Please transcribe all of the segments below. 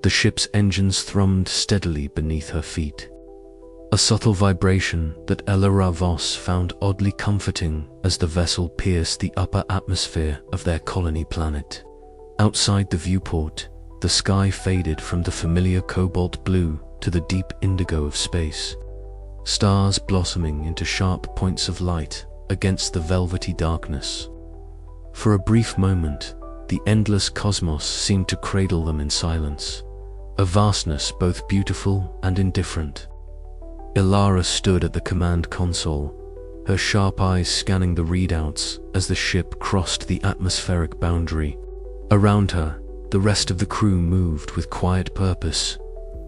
The ship's engines thrummed steadily beneath her feet, a subtle vibration that Elara Voss found oddly comforting as the vessel pierced the upper atmosphere of their colony planet. Outside the viewport, the sky faded from the familiar cobalt blue to the deep indigo of space, stars blossoming into sharp points of light against the velvety darkness. For a brief moment, the endless cosmos seemed to cradle them in silence, a vastness both beautiful and indifferent. Elara stood at the command console, her sharp eyes scanning the readouts as the ship crossed the atmospheric boundary. Around her, the rest of the crew moved with quiet purpose,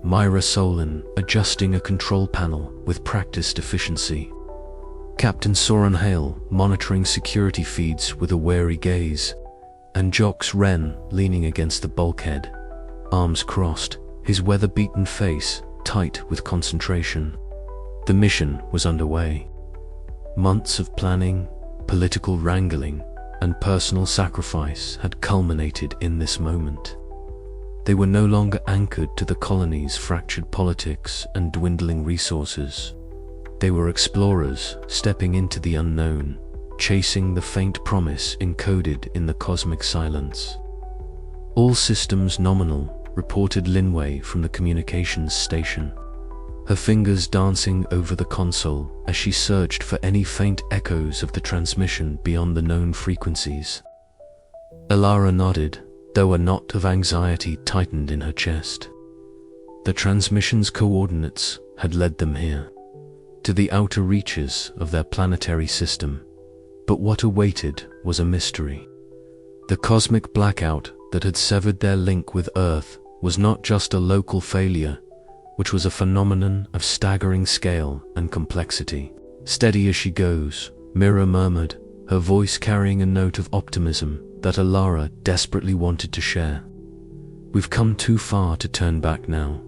Myra Solon adjusting a control panel with practiced efficiency, Captain Soren Hale monitoring security feeds with a wary gaze, and Jox Wren leaning against the bulkhead, arms crossed, his weather-beaten face tight with concentration. The mission was underway. Months of planning, political wrangling, and personal sacrifice had culminated in this moment. They were no longer anchored to the colony's fractured politics and dwindling resources. They were explorers stepping into the unknown, chasing the faint promise encoded in the cosmic silence. All systems nominal, reported Linway from the communications station, her fingers dancing over the console as she searched for any faint echoes of the transmission beyond the known frequencies. Elara nodded, though a knot of anxiety tightened in her chest. The transmission's coordinates had led them here, to the outer reaches of their planetary system. But what awaited was a mystery. The cosmic blackout that had severed their link with Earth was not just a local failure, which was a phenomenon of staggering scale and complexity. "Steady as she goes," Mira murmured, her voice carrying a note of optimism that Elara desperately wanted to share. "We've come too far to turn back now."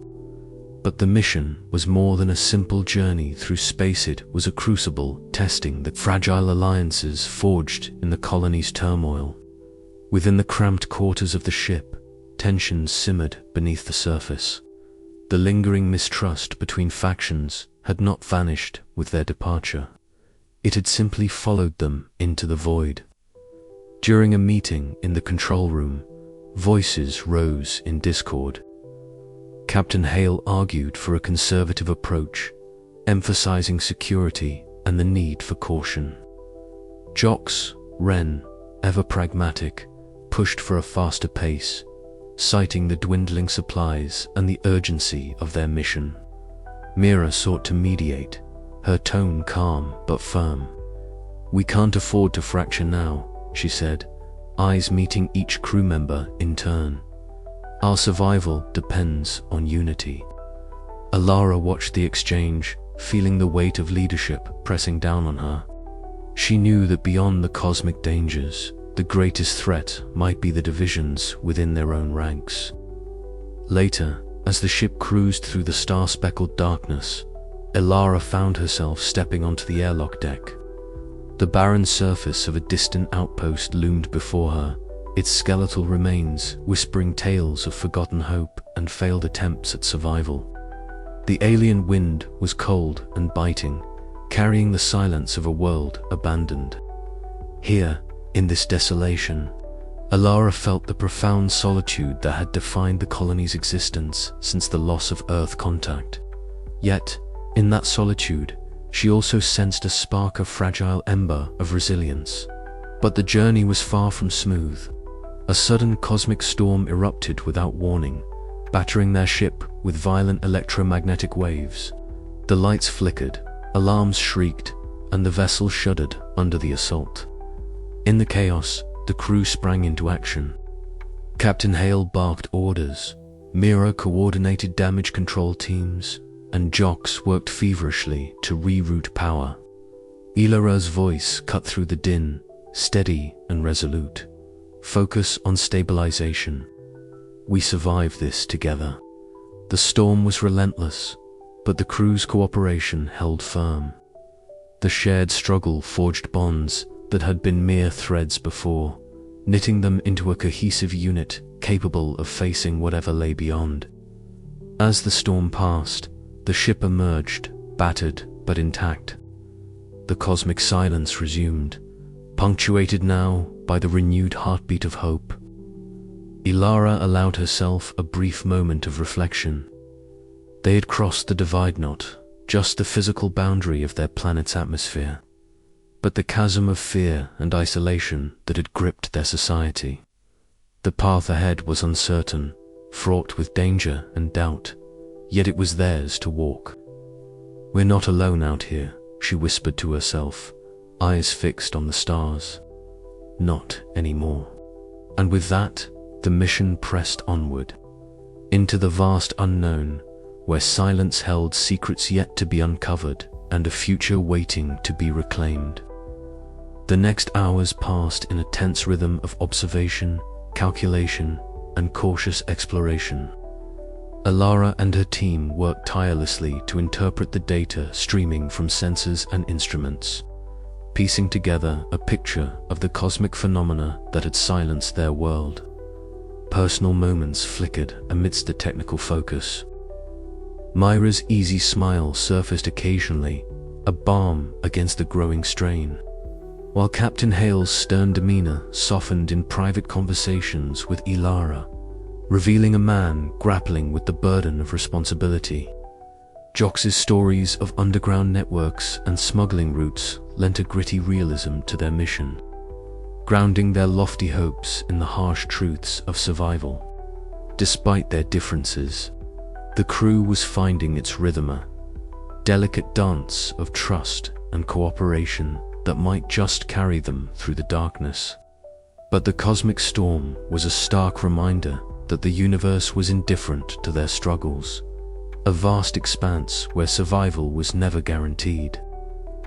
But the mission was more than a simple journey through space. It was a crucible testing the fragile alliances forged in the colony's turmoil. Within the cramped quarters of the ship, tensions simmered beneath the surface. The lingering mistrust between factions had not vanished with their departure. It had simply followed them into the void. During a meeting in the control room, voices rose in discord. Captain Hale argued for a conservative approach, emphasizing security and the need for caution. Jox Wren, ever pragmatic, pushed for a faster pace, citing the dwindling supplies and the urgency of their mission. Mira sought to mediate, her tone calm but firm. "We can't afford to fracture now," she said, eyes meeting each crew member in turn. "Our survival depends on unity." Elara watched the exchange, feeling the weight of leadership pressing down on her. She knew that beyond the cosmic dangers, the greatest threat might be the divisions within their own ranks. Later, as the ship cruised through the star-speckled darkness, Elara found herself stepping onto the airlock deck. The barren surface of a distant outpost loomed before her, its skeletal remains whispering tales of forgotten hope and failed attempts at survival. The alien wind was cold and biting, carrying the silence of a world abandoned. Here, in this desolation, Elara felt the profound solitude that had defined the colony's existence since the loss of Earth contact. Yet, in that solitude, she also sensed a spark of fragile ember of resilience. But the journey was far from smooth. A sudden cosmic storm erupted without warning, battering their ship with violent electromagnetic waves. The lights flickered, alarms shrieked, and the vessel shuddered under the assault. In the chaos, the crew sprang into action. Captain Hale barked orders, Mira coordinated damage control teams, and Jox worked feverishly to reroute power. Elara's voice cut through the din, steady and resolute. "Focus on stabilization. We survive this together." The storm was relentless, but the crew's cooperation held firm. The shared struggle forged bonds that had been mere threads before, knitting them into a cohesive unit capable of facing whatever lay beyond. As the storm passed, the ship emerged, battered but intact. The cosmic silence resumed, punctuated now by the renewed heartbeat of hope. Elara allowed herself a brief moment of reflection. They had crossed the divide knot, just the physical boundary of their planet's atmosphere, but the chasm of fear and isolation that had gripped their society. The path ahead was uncertain, fraught with danger and doubt, yet it was theirs to walk. "We're not alone out here," she whispered to herself, eyes fixed on the stars. Not anymore. And with that, the mission pressed onward, into the vast unknown, where silence held secrets yet to be uncovered and a future waiting to be reclaimed. The next hours passed in a tense rhythm of observation, calculation, and cautious exploration. Elara and her team worked tirelessly to interpret the data streaming from sensors and instruments, piecing together a picture of the cosmic phenomena that had silenced their world. Personal moments flickered amidst the technical focus. Myra's easy smile surfaced occasionally, a balm against the growing strain, while Captain Hale's stern demeanor softened in private conversations with Elara, revealing a man grappling with the burden of responsibility. Jox's stories of underground networks and smuggling routes lent a gritty realism to their mission, grounding their lofty hopes in the harsh truths of survival. Despite their differences, the crew was finding its rhythm, a delicate dance of trust and cooperation that might just carry them through the darkness. But the cosmic storm was a stark reminder that the universe was indifferent to their struggles, a vast expanse where survival was never guaranteed.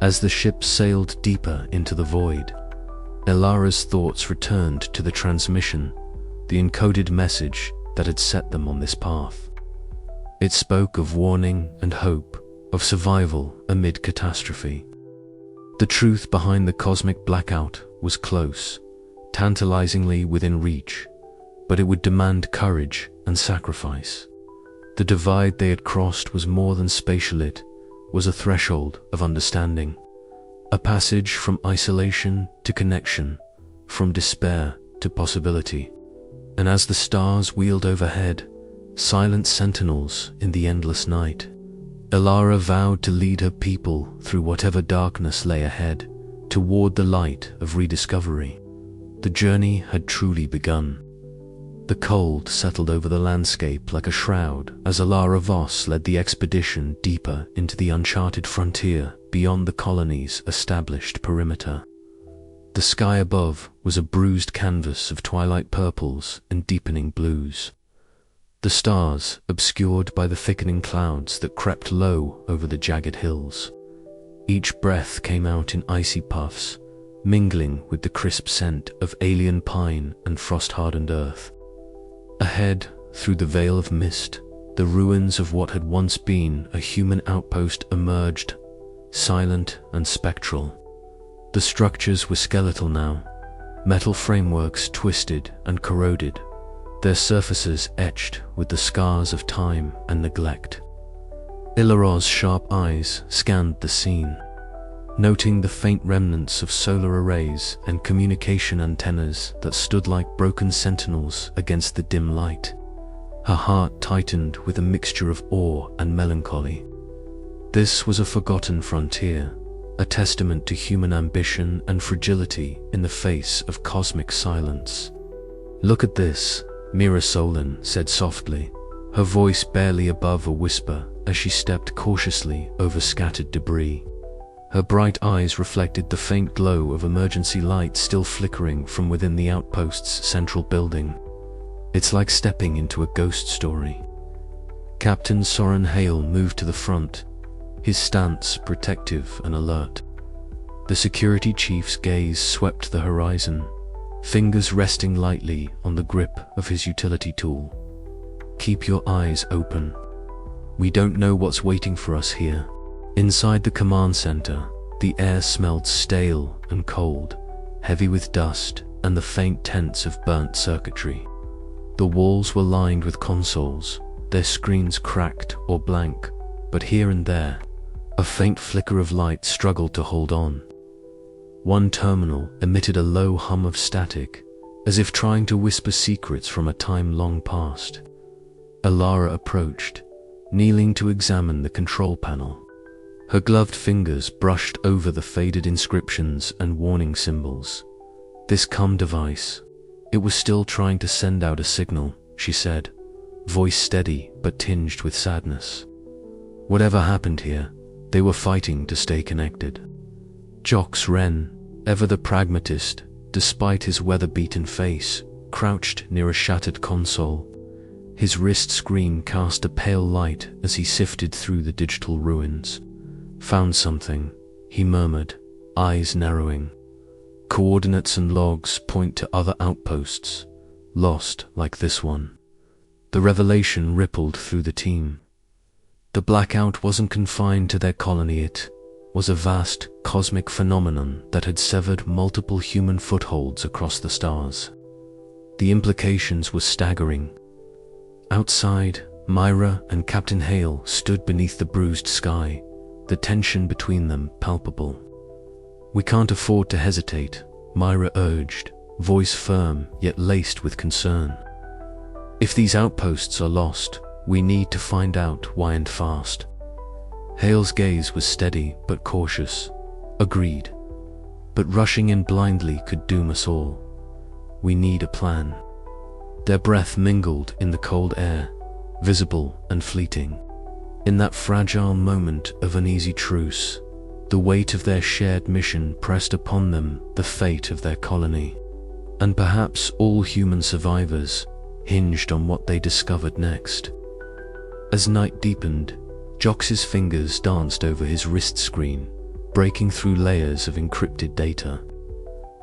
As the ship sailed deeper into the void, Elara's thoughts returned to the transmission, the encoded message that had set them on this path. It spoke of warning and hope, of survival amid catastrophe. The truth behind the cosmic blackout was close, tantalizingly within reach, but it would demand courage and sacrifice. The divide they had crossed was more than spatial, it was a threshold of understanding, a passage from isolation to connection, from despair to possibility. And as the stars wheeled overhead, silent sentinels in the endless night, Elara vowed to lead her people through whatever darkness lay ahead, toward the light of rediscovery. The journey had truly begun. The cold settled over the landscape like a shroud as Elara Voss led the expedition deeper into the uncharted frontier beyond the colony's established perimeter. The sky above was a bruised canvas of twilight purples and deepening blues. The stars obscured by the thickening clouds that crept low over the jagged hills. Each breath came out in icy puffs, mingling with the crisp scent of alien pine and frost-hardened earth. Ahead, through the veil of mist, the ruins of what had once been a human outpost emerged, silent and spectral. The structures were skeletal now, metal frameworks twisted and corroded, their surfaces etched with the scars of time and neglect. Elara's sharp eyes scanned the scene, noting the faint remnants of solar arrays and communication antennas that stood like broken sentinels against the dim light. Her heart tightened with a mixture of awe and melancholy. This was a forgotten frontier, a testament to human ambition and fragility in the face of cosmic silence. "Look at this," Mira Solon said softly, her voice barely above a whisper as she stepped cautiously over scattered debris. Her bright eyes reflected the faint glow of emergency light still flickering from within the outpost's central building. "It's like stepping into a ghost story." Captain Soren Hale moved to the front, his stance protective and alert. The security chief's gaze swept the horizon, fingers resting lightly on the grip of his utility tool. "Keep your eyes open. We don't know what's waiting for us here." Inside the command center, the air smelled stale and cold, heavy with dust and the faint tints of burnt circuitry. The walls were lined with consoles, their screens cracked or blank, but here and there, a faint flicker of light struggled to hold on. One terminal emitted a low hum of static, as if trying to whisper secrets from a time long past. Elara approached, kneeling to examine the control panel. Her gloved fingers brushed over the faded inscriptions and warning symbols. This COM device, it was still trying to send out a signal, she said, voice steady but tinged with sadness. Whatever happened here, they were fighting to stay connected. Jox Wren, ever the pragmatist, despite his weather-beaten face, crouched near a shattered console. His wrist screen cast a pale light as he sifted through the digital ruins. Found something, he murmured, eyes narrowing. Coordinates and logs point to other outposts, lost like this one. The revelation rippled through the team. The blackout wasn't confined to their colony, it was a vast cosmic phenomenon that had severed multiple human footholds across the stars. The implications were staggering. Outside, Myra and Captain Hale stood beneath the bruised sky, the tension between them palpable. "We can't afford to hesitate," Myra urged, voice firm yet laced with concern. "If these outposts are lost, we need to find out why and fast." Hale's gaze was steady but cautious. "Agreed. But rushing in blindly could doom us all. We need a plan." Their breath mingled in the cold air, visible and fleeting. In that fragile moment of uneasy truce, the weight of their shared mission pressed upon them the fate of their colony. And perhaps all human survivors hinged on what they discovered next. As night deepened, Jox's fingers danced over his wrist screen, breaking through layers of encrypted data.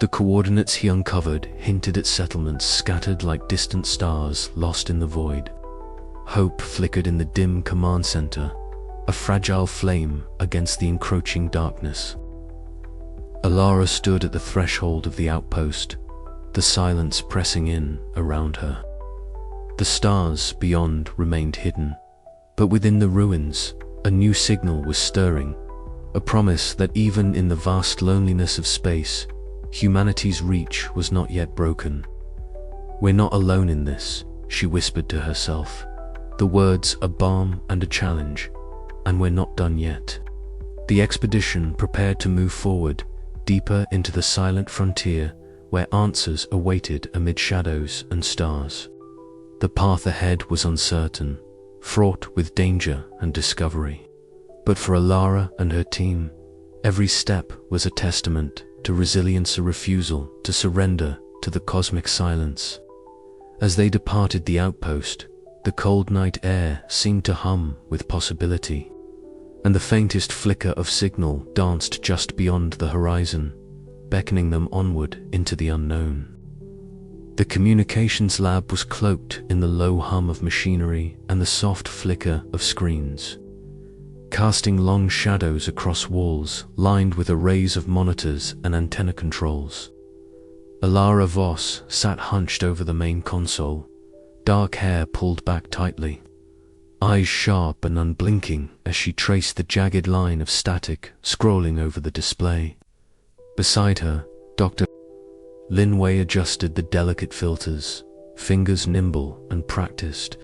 The coordinates he uncovered hinted at settlements scattered like distant stars lost in the void. Hope flickered in the dim command center, a fragile flame against the encroaching darkness. Elara stood at the threshold of the outpost, the silence pressing in around her. The stars beyond remained hidden, but within the ruins, a new signal was stirring, a promise that even in the vast loneliness of space, humanity's reach was not yet broken. "We're not alone in this," she whispered to herself, the words a balm and a challenge, "and we're not done yet." The expedition prepared to move forward, deeper into the silent frontier where answers awaited amid shadows and stars. The path ahead was uncertain, fraught with danger and discovery. But for Elara and her team, every step was a testament to resilience, a refusal to surrender to the cosmic silence. As they departed the outpost, the cold night air seemed to hum with possibility, and the faintest flicker of signal danced just beyond the horizon, beckoning them onward into the unknown. The communications lab was cloaked in the low hum of machinery and the soft flicker of screens, casting long shadows across walls lined with arrays of monitors and antenna controls. Elara Voss sat hunched over the main console, dark hair pulled back tightly, eyes sharp and unblinking as she traced the jagged line of static scrolling over the display. Beside her, Dr. Linway adjusted the delicate filters, fingers nimble and practiced,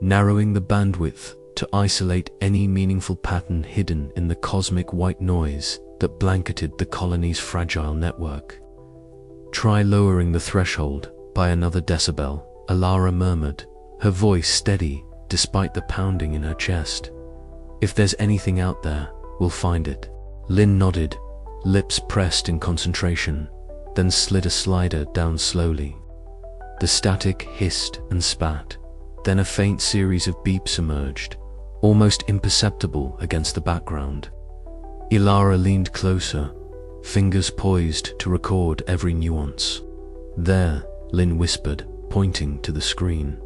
narrowing the bandwidth to isolate any meaningful pattern hidden in the cosmic white noise that blanketed the colony's fragile network. "Try lowering the threshold by another decibel," Elara murmured, her voice steady despite the pounding in her chest. "If there's anything out there, we'll find it." Lin nodded, lips pressed in concentration, then slid a slider down slowly. The static hissed and spat, then a faint series of beeps emerged, almost imperceptible against the background. Elara leaned closer, fingers poised to record every nuance. "There," Lin whispered, pointing to the screen.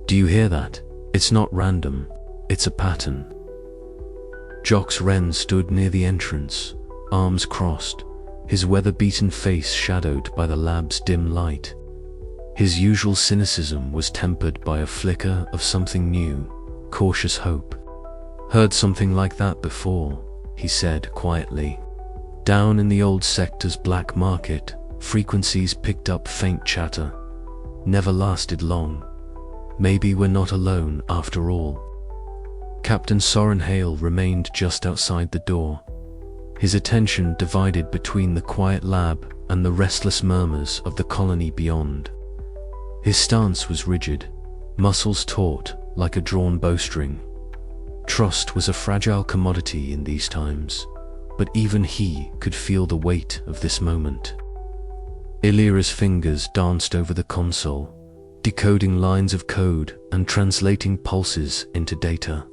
"Do you hear that? It's not random, it's a pattern." Jox Wren stood near the entrance, arms crossed, his weather-beaten face shadowed by the lab's dim light. His usual cynicism was tempered by a flicker of something new, cautious hope. "Heard something like that before," he said quietly. "Down in the old sector's black market, frequencies picked up faint chatter. Never lasted long. Maybe we're not alone after all." Captain Soren Hale remained just outside the door, his attention divided between the quiet lab and the restless murmurs of the colony beyond. His stance was rigid, muscles taut like a drawn bowstring. Trust was a fragile commodity in these times, but even he could feel the weight of this moment. Elara's fingers danced over the console, decoding lines of code and translating pulses into data.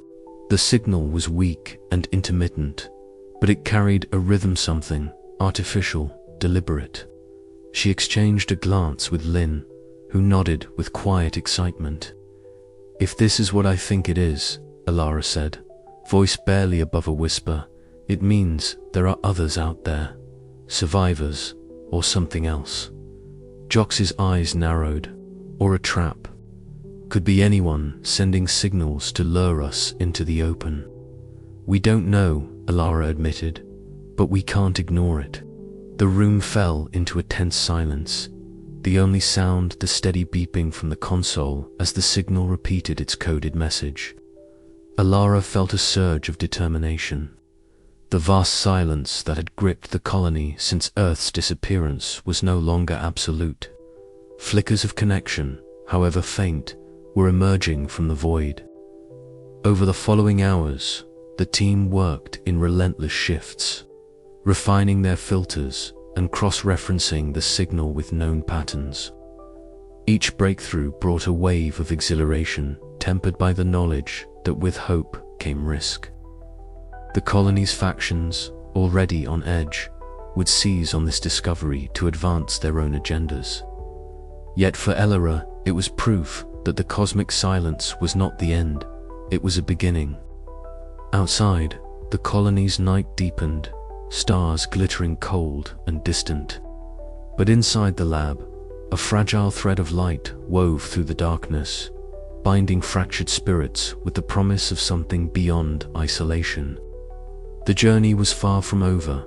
The signal was weak and intermittent, but it carried a rhythm, something artificial, deliberate. She exchanged a glance with Lynn, who nodded with quiet excitement. "If this is what I think it is," Elara said, voice barely above a whisper, "it means there are others out there, survivors, or something else." Jox's eyes narrowed. Or a trap. Could be anyone sending signals to lure us into the open. "We don't know," Elara admitted, "but we can't ignore it." The room fell into a tense silence, the only sound the steady beeping from the console as the signal repeated its coded message. Elara felt a surge of determination. The vast silence that had gripped the colony since Earth's disappearance was no longer absolute. Flickers of connection, however faint, were emerging from the void. Over the following hours, the team worked in relentless shifts, refining their filters and cross-referencing the signal with known patterns. Each breakthrough brought a wave of exhilaration, tempered by the knowledge that with hope came risk. The colony's factions, already on edge, would seize on this discovery to advance their own agendas. Yet for Elara, it was proof that the cosmic silence was not the end, it was a beginning. Outside, the colony's night deepened, stars glittering cold and distant. But inside the lab, a fragile thread of light wove through the darkness, binding fractured spirits with the promise of something beyond isolation. The journey was far from over,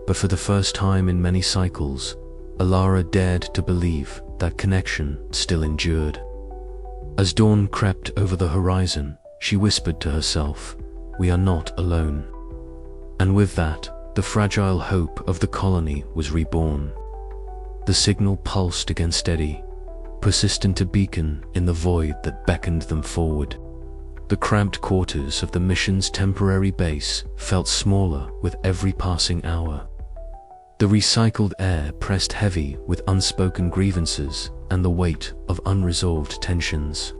but for the first time in many cycles, Elara dared to believe that connection still endured. As dawn crept over the horizon, she whispered to herself, "We are not alone." And with that, the fragile hope of the colony was reborn. The signal pulsed again, steady, persistent, a beacon in the void that beckoned them forward. The cramped quarters of the mission's temporary base felt smaller with every passing hour. The recycled air pressed heavy with unspoken grievances and the weight of unresolved tensions.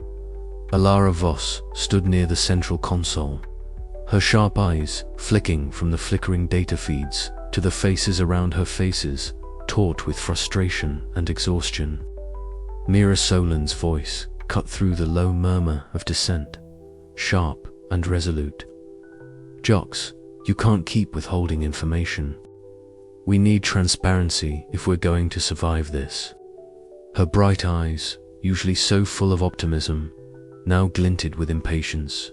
Elara Voss stood near the central console, her sharp eyes flicking from the flickering data feeds to the faces around her, faces taut with frustration and exhaustion. Mira Solan's voice cut through the low murmur of dissent, sharp and resolute. "Jox, you can't keep withholding information. We need transparency if we're going to survive this." Her bright eyes, usually so full of optimism, now glinted with impatience.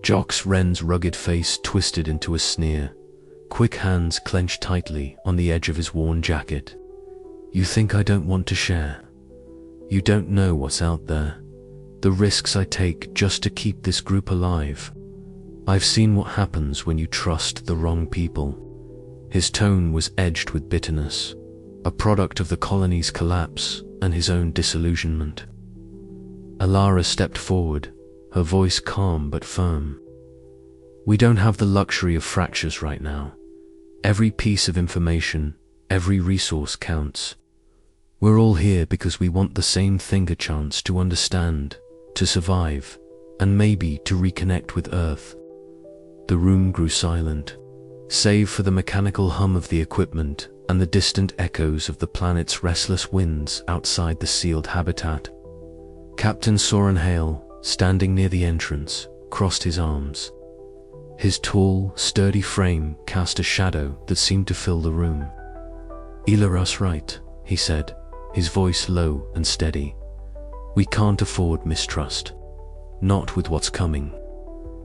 Jox Wren's rugged face twisted into a sneer, quick hands clenched tightly on the edge of his worn jacket. "You think I don't want to share? You don't know what's out there, the risks I take just to keep this group alive. I've seen what happens when you trust the wrong people." His tone was edged with bitterness, a product of the colony's collapse and his own disillusionment. Elara stepped forward, her voice calm but firm. "We don't have the luxury of fractures right now. Every piece of information, every resource counts. We're all here because we want the same thing, a chance to understand, to survive, and maybe to reconnect with Earth." The room grew silent, save for the mechanical hum of the equipment and the distant echoes of the planet's restless winds outside the sealed habitat. Captain Soren Hale, standing near the entrance, crossed his arms. His tall, sturdy frame cast a shadow that seemed to fill the room. "Elara's right," he said, his voice low and steady. We can't afford mistrust. Not with what's coming.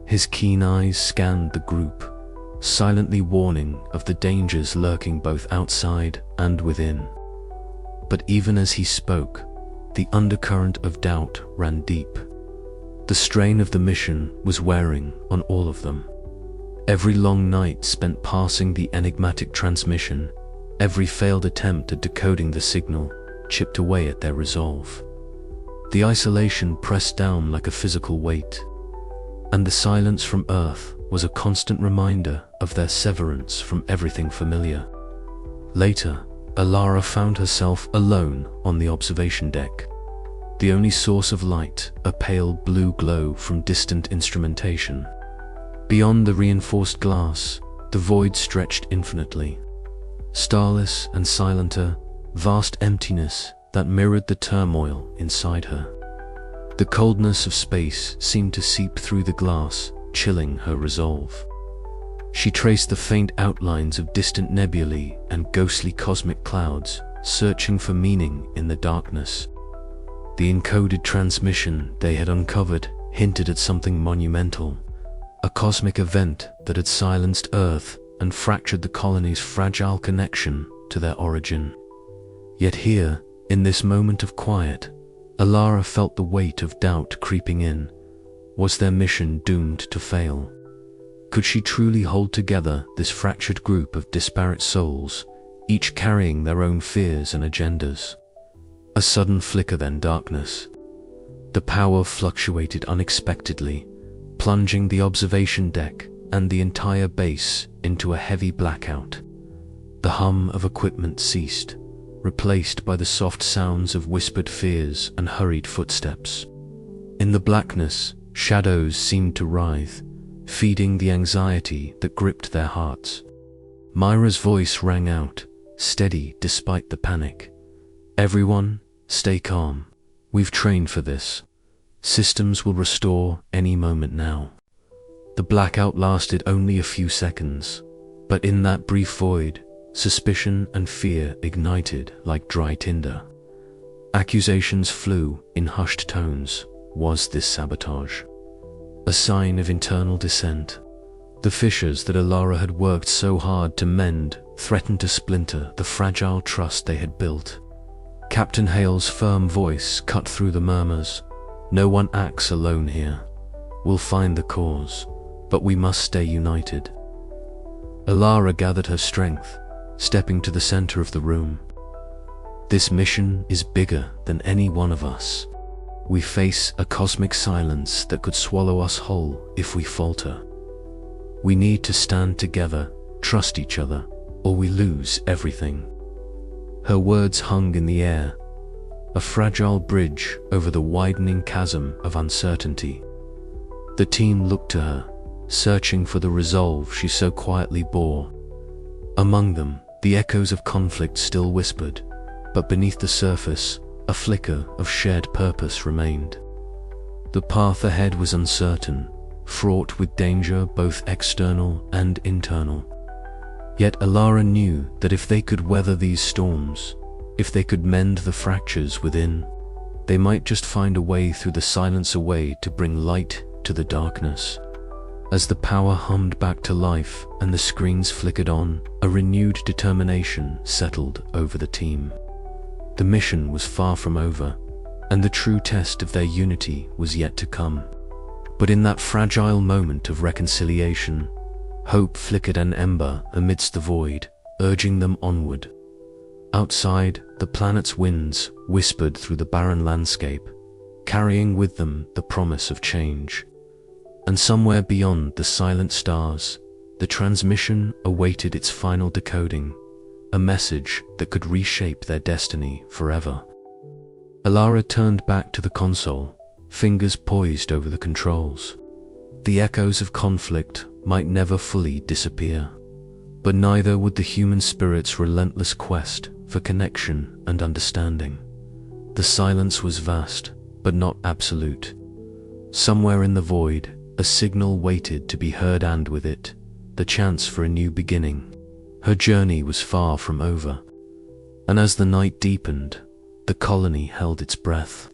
His keen eyes scanned the group, silently warning of the dangers lurking both outside and within. But even as he spoke, the undercurrent of doubt ran deep. The strain of the mission was wearing on all of them. Every long night spent parsing the enigmatic transmission, every failed attempt at decoding the signal, chipped away at their resolve. The isolation pressed down like a physical weight, and the silence from Earth was a constant reminder of their severance from everything familiar. Later, Elara found herself alone on the observation deck. The only source of light, a pale blue glow from distant instrumentation. Beyond the reinforced glass, the void stretched infinitely. Starless and silenter, vast emptiness that mirrored the turmoil inside her. The coldness of space seemed to seep through the glass, chilling her resolve. She traced the faint outlines of distant nebulae and ghostly cosmic clouds, searching for meaning in the darkness. The encoded transmission they had uncovered hinted at something monumental, a cosmic event that had silenced Earth and fractured the colony's fragile connection to their origin. Yet here, in this moment of quiet, Elara felt the weight of doubt creeping in. Was their mission doomed to fail? Could she truly hold together this fractured group of disparate souls, each carrying their own fears and agendas? A sudden flicker, then darkness. The power fluctuated unexpectedly, plunging the observation deck and the entire base into a heavy blackout. The hum of equipment ceased, replaced by the soft sounds of whispered fears and hurried footsteps. In the blackness, shadows seemed to writhe, feeding the anxiety that gripped their hearts. Myra's voice rang out, steady despite the panic. "Everyone, stay calm. We've trained for this. Systems will restore any moment now." The blackout lasted only a few seconds, but in that brief void, suspicion and fear ignited like dry tinder. Accusations flew in hushed tones. Was this sabotage? A sign of internal dissent? The fissures that Elara had worked so hard to mend threatened to splinter the fragile trust they had built. Captain Hale's firm voice cut through the murmurs. "No one acts alone here. We'll find the cause, but we must stay united." Elara gathered her strength, stepping to the center of the room. "This mission is bigger than any one of us. We face a cosmic silence that could swallow us whole if we falter. We need to stand together, trust each other, or we lose everything." Her words hung in the air, a fragile bridge over the widening chasm of uncertainty. The team looked to her, searching for the resolve she so quietly bore. Among them, the echoes of conflict still whispered, but beneath the surface, a flicker of shared purpose remained. The path ahead was uncertain, fraught with danger both external and internal. Yet Elara knew that if they could weather these storms, if they could mend the fractures within, they might just find a way through the silence, a way to bring light to the darkness. As the power hummed back to life and the screens flickered on, a renewed determination settled over the team. The mission was far from over, and the true test of their unity was yet to come. But in that fragile moment of reconciliation, hope flickered an ember amidst the void, urging them onward. Outside, the planet's winds whispered through the barren landscape, carrying with them the promise of change. And somewhere beyond the silent stars, the transmission awaited its final decoding, a message that could reshape their destiny forever. Elara turned back to the console, fingers poised over the controls. The echoes of conflict might never fully disappear, but neither would the human spirit's relentless quest for connection and understanding. The silence was vast, but not absolute. Somewhere in the void, a signal waited to be heard, and with it, the chance for a new beginning. Her journey was far from over, and as the night deepened, the colony held its breath.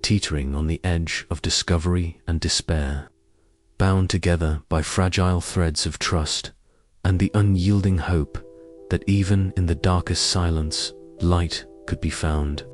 teetering on the edge of discovery and despair, bound together by fragile threads of trust and the unyielding hope that even in the darkest silence, light could be found.